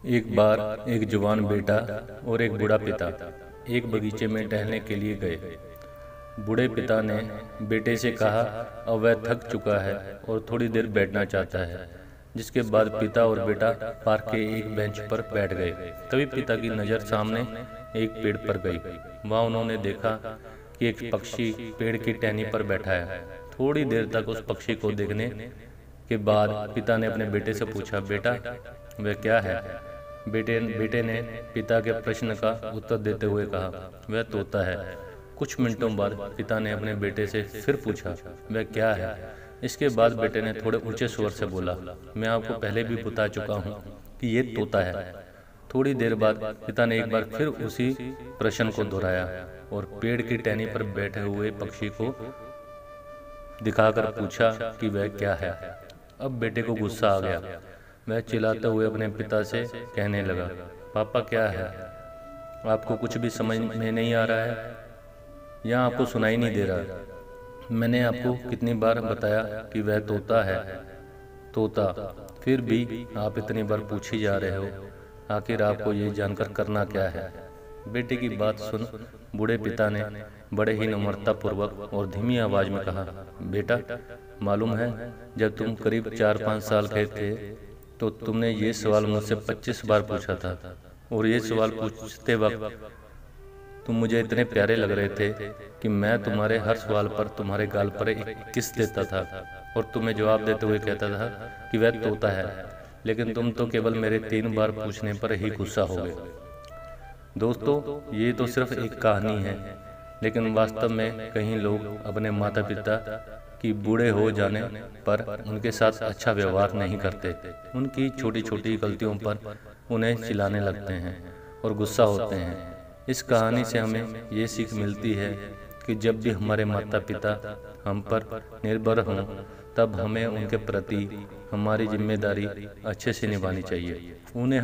एक बार एक जवान बेटा और एक बूढ़ा पिता एक बगीचे में टहलने के लिए गए। बूढ़े पिता ने बेटे से कहा, अब वह थक चुका है और थोड़ी देर बैठना चाहता है। जिसके बाद पिता और बेटा पार्क के एक बेंच पर बैठ गए। तभी पिता की नज़र सामने एक पेड़ पर गई। वहाँ उन्होंने देखा कि एक पक्षी पेड़ की टहनी पर बैठा है। थोड़ी देर तक उस पक्षी को देखने के बाद पिता ने अपने बेटे से पूछा, बेटा वह क्या है? बेटे ने पिता के प्रश्न का उत्तर देते हुए कहा, वह तोता है। कुछ मिनटों बाद पिता ने अपने बेटे से फिर पूछा, वह क्या है? इसके बाद बेटे ने थोड़े ऊंचे स्वर से बोला, मैं आपको पहले भी बता चुका हूँ कि ये तोता है। थोड़ी देर बाद पिता ने एक बार फिर उसी प्रश्न को दोहराया और पेड़ की टहनी पर बैठे हुए पक्षी को दिखाकर पूछा कि वह क्या है। अब बेटे को गुस्सा आ गया। वह चिल्लाते हुए अपने पिता से कहने लगा, पापा क्या है? आपको कुछ भी समझ में नहीं आ रहा है या आपको सुनाई नहीं दे रहा? मैंने आपको कितनी बार बताया कि वह तोता है। तोता, फिर भी आप इतनी बार पूछ ही जा रहे हो। आखिर आपको ये जानकर करना क्या है? बेटे की बात सुन बूढ़े पिता ने बड़े ही नम्रतापूर्वक और धीमी आवाज में कहा, बेटा मालूम है, जब तुम करीब 4-5 साल के थे तो तुमने ये सवाल मुझसे 25 बार पूछा था, और ये सवाल पूछते वक्त तुम मुझे इतने प्यारे लग रहे थे कि मैं तुम्हारे हर सवाल पर तुम्हारे गाल पर एक किस देता था और तुम्हें जवाब देते हुए कहता था कि वह तोता है। लेकिन तुम तो केवल मेरे 3 बार पूछने पर ही गुस्सा हो गए। दोस्तों, ये तो सिर्फ एक कहानी है, लेकिन वास्तव में कई लोग अपने माता पिता कि बूढ़े हो जाने पर उनके साथ अच्छा व्यवहार नहीं करते। उनकी छोटी छोटी गलतियों पर उन्हें चिल्लाने लगते हैं और गुस्सा होते हैं। इस कहानी से हमें ये सीख मिलती है कि जब भी हमारे माता पिता हम पर निर्भर हों, तब हमें उनके प्रति हमारी जिम्मेदारी अच्छे से निभानी चाहिए। उन्हें